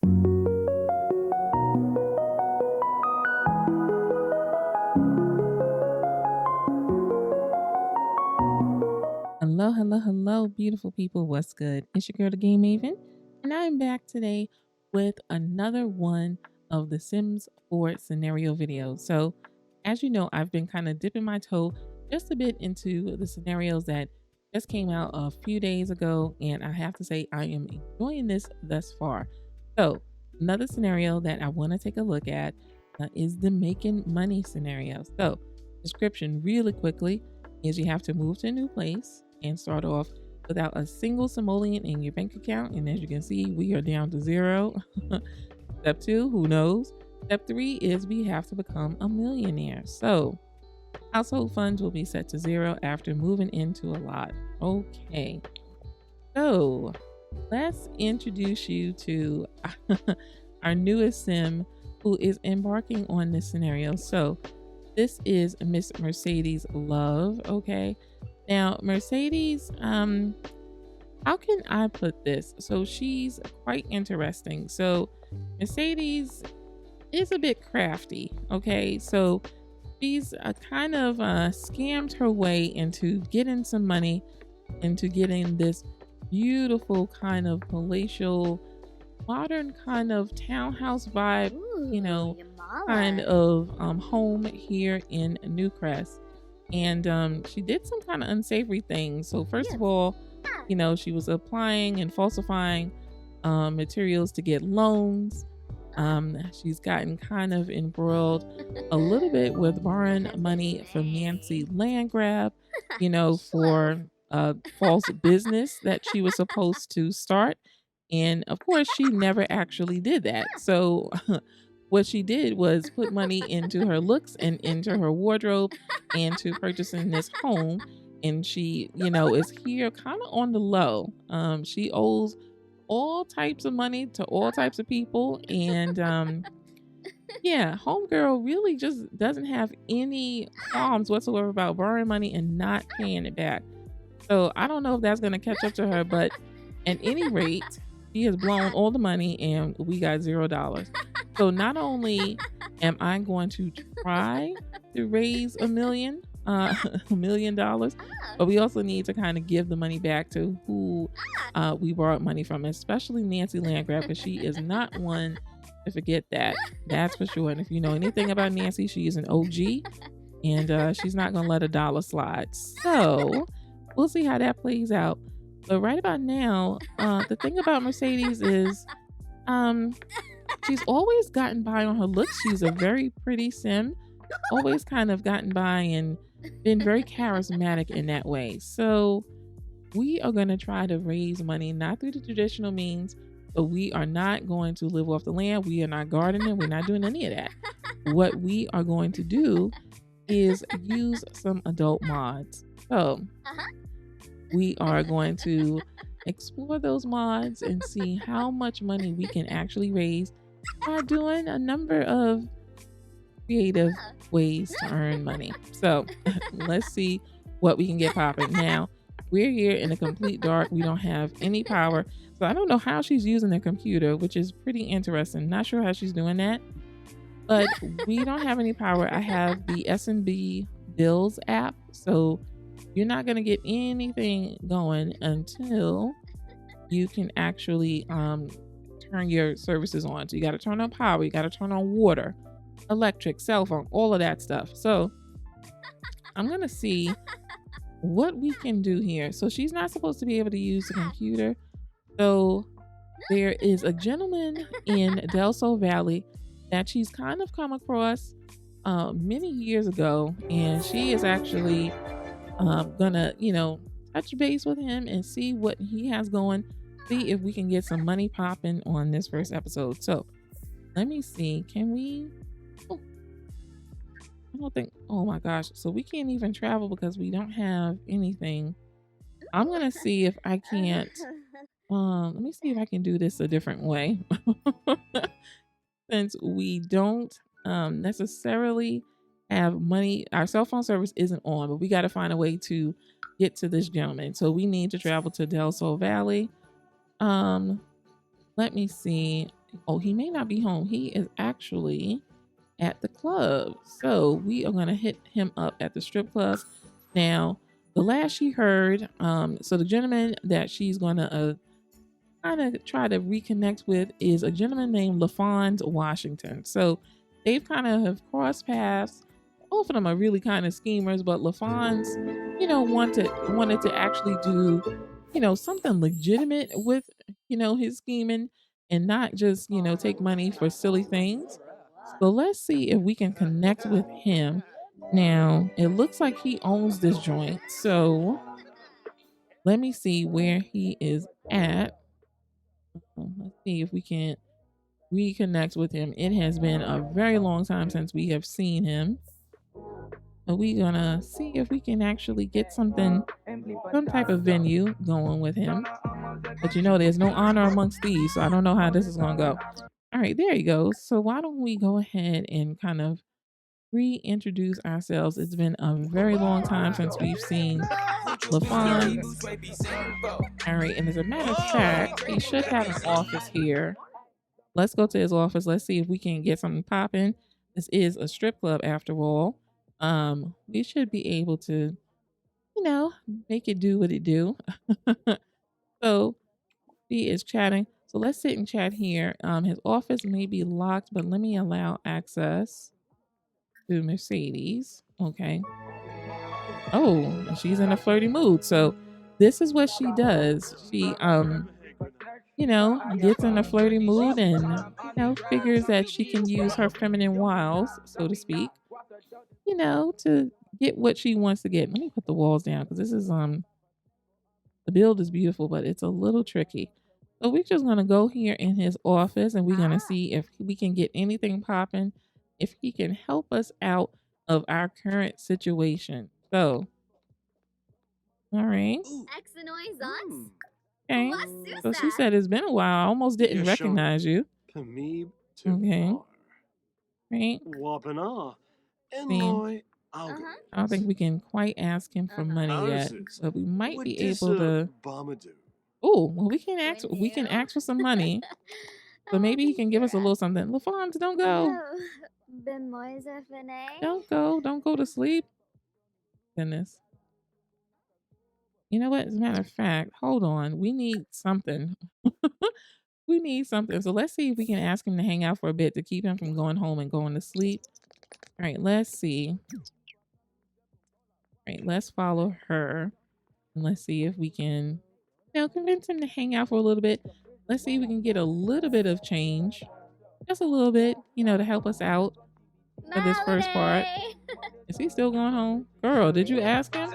Hello, hello, hello, beautiful people. What's good? It's your girl, the Game Maven, and I'm back today with another one of the Sims 4 scenario videos. So, as you know, I've been kind of dipping my toe just a bit into the scenarios that just came out a few days ago, and I have to say, I am enjoying this thus far. So, another scenario that I want to take a look at is the making money scenario. So, description really quickly is you have to move to a new place and start off without a single simoleon in your bank account. And as you can see, we are down to zero. Step two, who knows? Step three is we have to become a millionaire. So household funds will be set to zero after moving into a lot. Okay. So let's introduce you to our newest sim who is embarking on this scenario. So this is Miss Mercedes Love. Okay. Now, Mercedes, how can I put this? So she's quite interesting. So Mercedes is a bit crafty. Okay. So she's kind of scammed her way into getting some money, into getting this beautiful kind of palatial, modern kind of townhouse vibe, kind of home here in Newcrest. And she did some kind of unsavory things. So first of all, she was applying and falsifying materials to get loans. She's gotten kind of embroiled a little bit with borrowing money from Nancy Landgrab, for a false business that she was supposed to start. And of course, she never actually did that. So what she did was put money into her looks and into her wardrobe and to purchasing this home. And she, is here kind of on the low. She owes all types of money to all types of people. And yeah, homegirl really just doesn't have any qualms whatsoever about borrowing money and not paying it back. So I don't know if that's going to catch up to her, but at any rate, she has blown all the money and we got $0. So not only am I going to try to raise $1 million, but we also need to kind of give the money back to who we borrowed money from, especially Nancy Landgrab, because she is not one to forget that. That's for sure. And if you know anything about Nancy, she is an OG and she's not going to let a dollar slide. So we'll see how that plays out. But right about now, the thing about Mercedes is she's always gotten by on her looks. She's a very pretty sim, always kind of gotten by and been very charismatic in that way. So we are going to try to raise money, not through the traditional means, but we are not going to live off the land. We are not gardening. We're not doing any of that. What we are going to do is use some adult mods. So we are going to explore those mods and see how much money we can actually raise by doing a number of creative ways to earn money. So let's see what we can get popping. Now, we're here in the complete dark. We don't have any power. So I don't know how she's using the computer, which is pretty interesting. Not sure how she's doing that. But we don't have any power. I have the S&B Bills app. So you're not going to get anything going until you can actually turn your services on. So you got to turn on power, you got to turn on water, electric, cell phone, all of that stuff. So I'm going to see what we can do here. So she's not supposed to be able to use the computer. So there is a gentleman in Del Sol Valley that she's kind of come across many years ago, and she is actually gonna touch base with him and see what he has going, see if we can get some money popping on this first episode. So let me see, can we I don't think, oh my gosh, so we can't even travel because we don't have anything. I'm gonna see if I can't let me see if I can do this a different way. Since we don't necessarily have money, our cell phone service isn't on, but we got to find a way to get to this gentleman. So we need to travel to Del Sol Valley. Let me see. Oh, he may not be home. He is actually at the club. So we are gonna hit him up at the strip club. Now, the last she heard, so the gentleman that she's gonna kind of try to reconnect with is a gentleman named LaFons Washington. So they've kind of have crossed paths. Both of them are really kind of schemers, but LaFons, wanted to actually do, something legitimate with, his scheming and not just, take money for silly things. So let's see if we can connect with him. Now, it looks like he owns this joint. So let me see where he is at. Let's see if we can reconnect with him. It has been a very long time since we have seen him. But we're gonna see if we can actually get some type of venue going with him. But there's no honor amongst thieves, so I don't know how this is gonna go. All right, there he goes. So why don't we go ahead and kind of reintroduce ourselves? It's been a very long time since we've seen LaFon. All right, and as a matter of fact, he should have an office here. Let's go to his office. Let's see if we can get something popping. This is a strip club after all. We should be able to, make it do what it do. So he is chatting. So let's sit and chat here. His office may be locked, but let me allow access to Mercedes. Okay. Oh, she's in a flirty mood. So this is what she does. She gets in a flirty mood and, figures that she can use her feminine wiles, so to speak, to get what she wants to get. Let me put the walls down because this is the build is beautiful, but it's a little tricky. So we're just gonna go here in his office and we're gonna see if we can get anything popping, if he can help us out of our current situation. So, all right. Okay. So she said it's been a while. I almost didn't recognize you. Okay. Right. See, I don't think we can quite ask him for money yet, but we might be able to. Oh, well, we can ask. We can ask for some money, so maybe he can give us a little something. LaFons, don't go. Don't go. Don't go to sleep. Goodness. You know what? As a matter of fact, hold on. We need something. We need something. So let's see if we can ask him to hang out for a bit to keep him from going home and going to sleep. All right, let's see. All right, let's follow her. And let's see if we can, convince him to hang out for a little bit. Let's see if we can get a little bit of change. Just a little bit, to help us out for this first part. Is he still going home? Girl, did you ask him?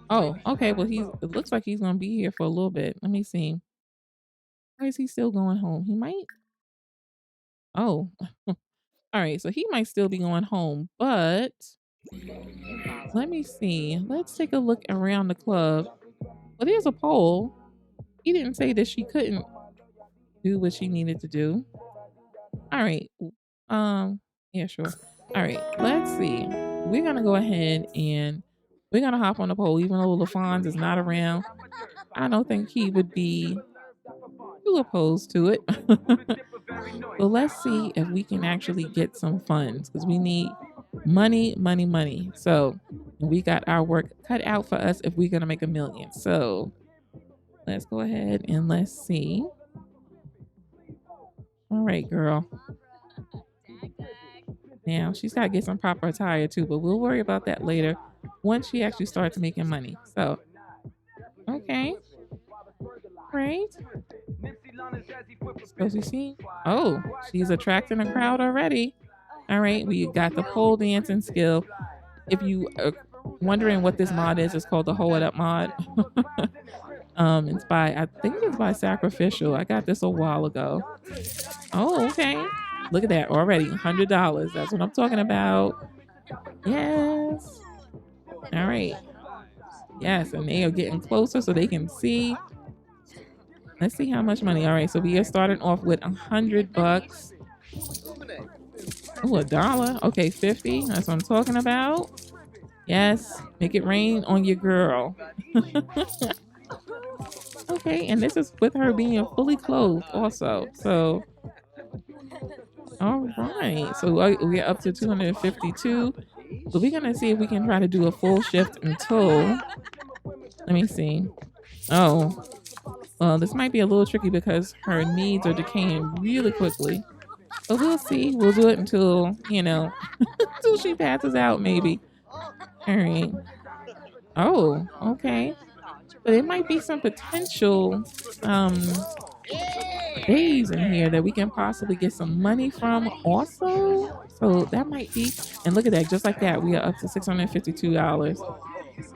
Oh, okay. Well, it looks like he's gonna be here for a little bit. Let me see. Why is he still going home? He might. Oh, all right. So he might still be going home, but let me see. Let's take a look around the club. Well, there's a pole. He didn't say that she couldn't do what she needed to do. All right. Yeah, sure. All right. Let's see. We're gonna go ahead and we're gonna hop on the pole, even though LaFons is not around. I don't think he would be too opposed to it. But let's see if we can actually get some funds because we need money, money, money. So we got our work cut out for us if we're gonna make $1 million. So let's go ahead and let's see. All right, girl. Now she's got to get some proper attire too, but we'll worry about that later once she actually starts making money. So, okay. Right. So you see, oh, she's attracting a crowd already. All right, we got the pole dancing skill. If you are wondering what this mod is, it's called the Hold It Up mod. I think it's by Sacrificial. I got this a while ago. Oh, okay. Look at that already. $100. That's what I'm talking about. Yes. All right. Yes, and they are getting closer so they can see. Let's see how much money. All right, so we are starting off with $100. Oh, $1. Okay, 50. That's what I'm talking about. Yes, make it rain on your girl. Okay, and this is with her being fully clothed also. So, all right. So we're up to 252. So we're gonna see if we can try to do a full shift until. Let me see. Oh, well, this might be a little tricky because her needs are decaying really quickly. But we'll see. We'll do it until until she passes out, maybe. All right. Oh, okay. But it might be some potential days in here that we can possibly get some money from also. So that might be, and look at that, just like that, we are up to $652.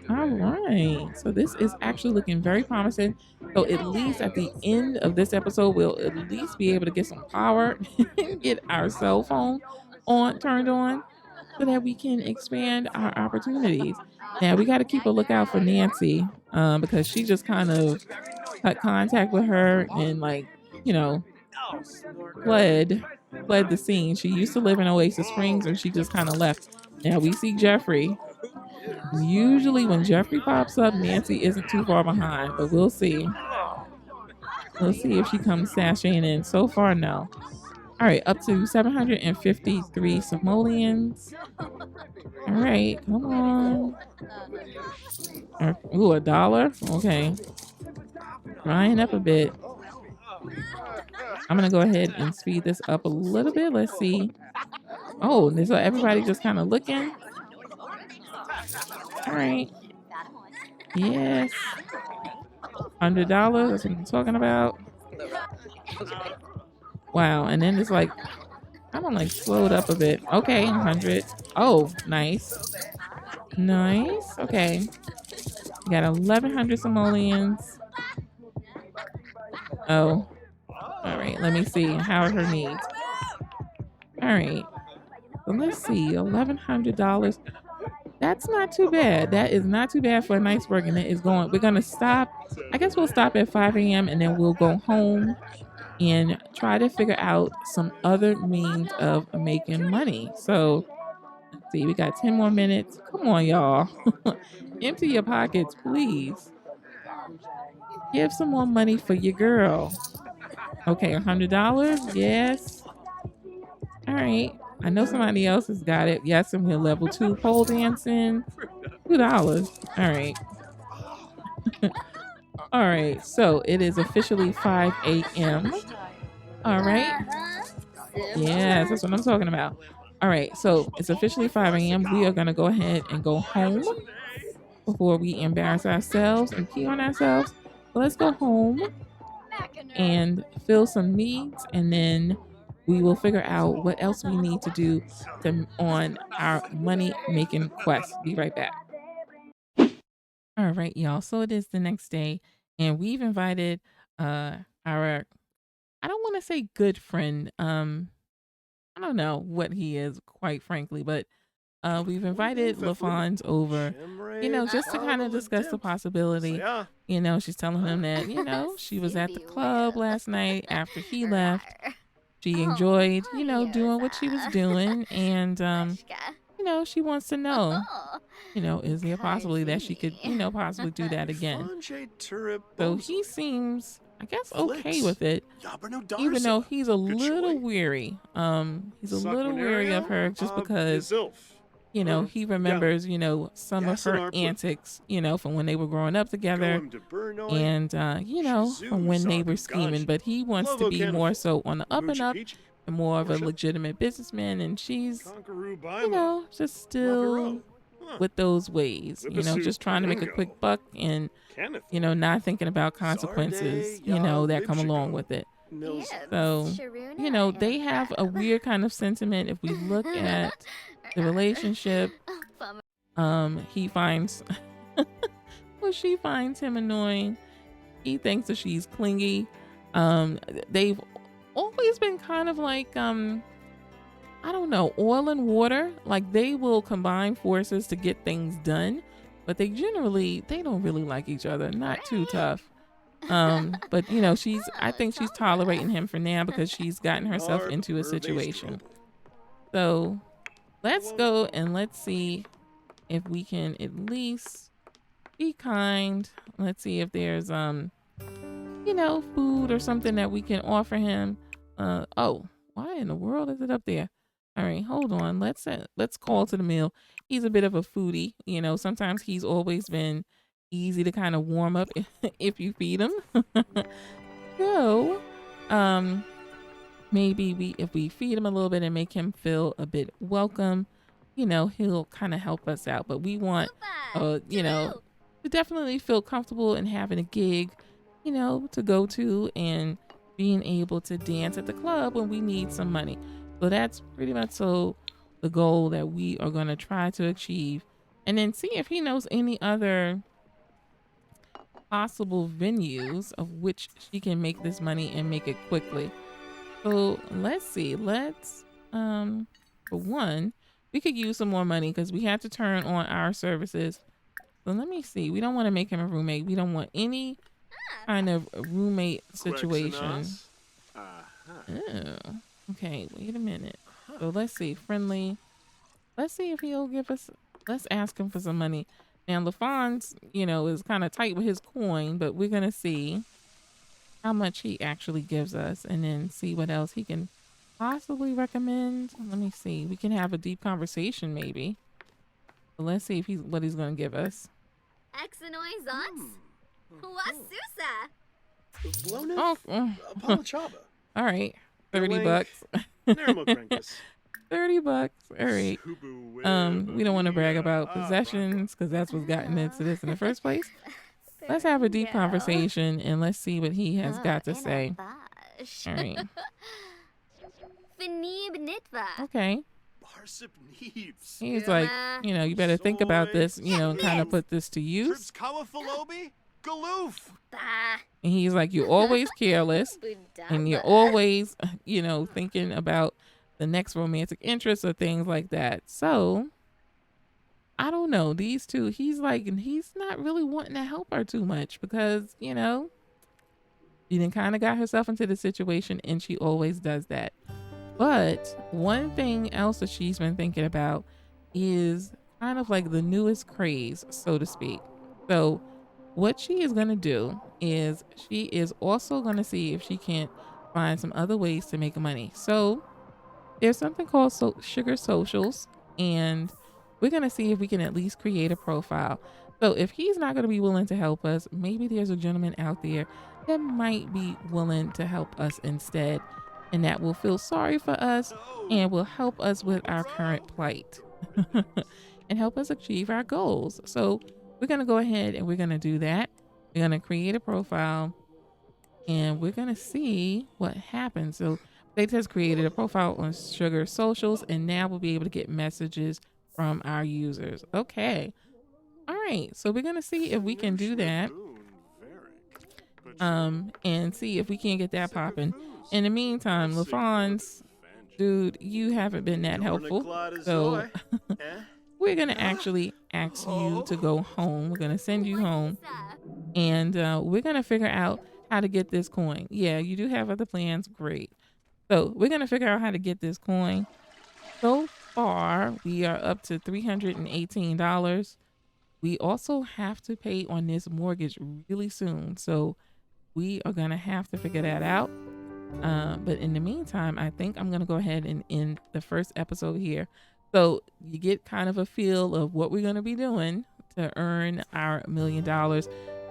All right. So this is actually looking very promising. So at least at the end of this episode, we'll at least be able to get some power and get our cell phone turned on so that we can expand our opportunities. Now we got to keep a lookout for Nancy because she just kind of cut contact with her and you know, fled fled the scene. She used to live in Oasis Springs and she just kind of left. Now we see Jeffrey. Usually when Jeffrey pops up, Nancy isn't too far behind, but we'll see. We'll see if she comes sashaying in. So far, no. All right, up to 753 simoleons. All right, come on. Ooh, $1. Okay. Drying up a bit. I'm gonna go ahead and speed this up a little bit. Let's see. Oh, so everybody just kind of looking. All right. Yes. $100. That's what I'm talking about. Wow. And then it's like kind of like slowed up a bit. Okay, 100. Oh, nice. Nice. Okay. You got 1,100 simoleons. Oh. All right. Let me see. How are her needs? All right. So let's see. $1,100. That's not too bad. That is not too bad for a nice work. And it is going. We're gonna stop. I guess we'll stop at 5 a.m. and then we'll go home and try to figure out some other means of making money. So let's see. We got 10 more minutes. Come on, y'all. Empty your pockets, please. Give some more money for your girl. Okay, $100. Yes. All right. I know somebody else has got it. Yes, and we're level 2 pole dancing. $2. All right. All right. So it is officially 5 a.m. All right. Yes, that's what I'm talking about. All right. So it's officially 5 a.m. We are going to go ahead and go home before we embarrass ourselves and pee on ourselves. So let's go home and fill some needs, and then we will figure out what else we need to do on our money making quest. Be right back. All right, y'all. So it is the next day, and we've invited our, I don't want to say good friend. I don't know what he is, quite frankly, but we've invited LaFons over, just to kind of discuss the possibility. She's telling him that, she was at the club last night after he left. She enjoyed, doing what she was doing. And, she wants to know, is there a possibility that she could, possibly do that again? So he seems, I guess, okay with it, even though he's a little weary. He's a little weary of her just because he remembers, some of her antics, from when they were growing up together and, from when they were scheming. But he wants to be more so on the up and up and more of a legitimate businessman. And she's, just still with those ways, just trying to make a quick buck and, not thinking about consequences, that come along with it. So, they have a weird kind of sentiment. If we look at the relationship, he finds she finds him annoying. He thinks that she's clingy. They've always been kind of like I don't know, oil and water. Like they will combine forces to get things done, but they don't really like each other. Not too tough. But I think she's tolerating him for now because she's gotten herself into a situation. So let's go and let's see if we can at least be kind. Let's see if there's food or something that we can offer him. Oh, why in the world is it up there? All right, hold on. Let's call to the meal. He's a bit of a foodie. Sometimes he's always been easy to kind of warm up if you feed him. So, um, maybe if we feed him a little bit and make him feel a bit welcome, he'll kind of help us out. But we want, to definitely feel comfortable in having a gig, to go to and being able to dance at the club when we need some money. So that's pretty much the goal that we are going to try to achieve, and then see if he knows any other possible venues of which she can make this money and make it quickly. So let's see. For one, we could use some more money because we have to turn on our services. So let me see. We don't want to make him a roommate. We don't want any kind of roommate situation. Oh, okay. Wait a minute. So let's see. Friendly. Let's see if he'll give us. Let's ask him for some money. Now, LaFon's, is kind of tight with his coin, but we're going to see how much he actually gives us and then see what else he can possibly recommend. Let me see. We can have a deep conversation maybe. But let's see if what he's going to give us. Oh. All right. $30. 30 bucks. All right. We don't want to brag about possessions because that's what's gotten into this in the first place. Let's have a deep conversation and let's see what he has got to say. All right. Okay. He's like, you better think about this, and kind of put this to use. And he's like, you're always careless and you're always, thinking about the next romantic interest or things like that. So I don't know. These two, he's not really wanting to help her too much because, she done kind of got herself into the situation and she always does that. But one thing else that she's been thinking about is kind of like the newest craze, so to speak. So what she is going to do is she is also going to see if she can't find some other ways to make money. So there's something called sugar socials, and we're going to see if we can at least create a profile. So if he's not going to be willing to help us, maybe there's a gentleman out there that might be willing to help us instead, and that will feel sorry for us and will help us with our current plight and help us achieve our goals. So we're going to go ahead and we're going to do that. We're going to create a profile and we're going to see what happens. So they just created a profile on Sugar Socials, and now we'll be able to get messages from our users. Okay. All right. So we're going to see if we can do that. And see if we can't get that popping. In the meantime, LaFon's, dude, you haven't been that helpful. So we're going to actually ask you to go home. We're going to send you home. And we're going to figure out how to get this coin. Yeah, you do have other plans. Great. So we're going to figure out how to get this coin. So far, we are up to $318. We also have to pay on this mortgage really soon. So we are going to have to figure that out. But in the meantime, I think I'm going to go ahead and end the first episode here. So you get kind of a feel of what we're going to be doing to earn our $1 million.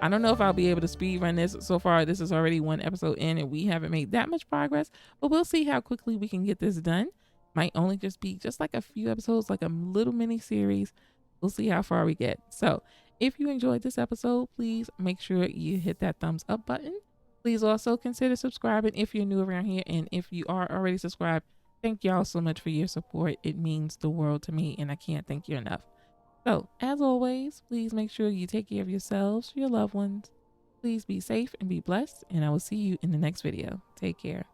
I don't know if I'll be able to speed run this. So far, this is already one episode in and we haven't made that much progress, but we'll see how quickly we can get this done. Might only just be just like a few episodes, like a little mini series. We'll see how far we get. So if you enjoyed this episode, please make sure you hit that thumbs up button. Please also consider subscribing if you're new around here. And if you are already subscribed, thank y'all so much for your support. It means the world to me and I can't thank you enough. So as always, please make sure you take care of yourselves, your loved ones. Please be safe and be blessed. And I will see you in the next video. Take care.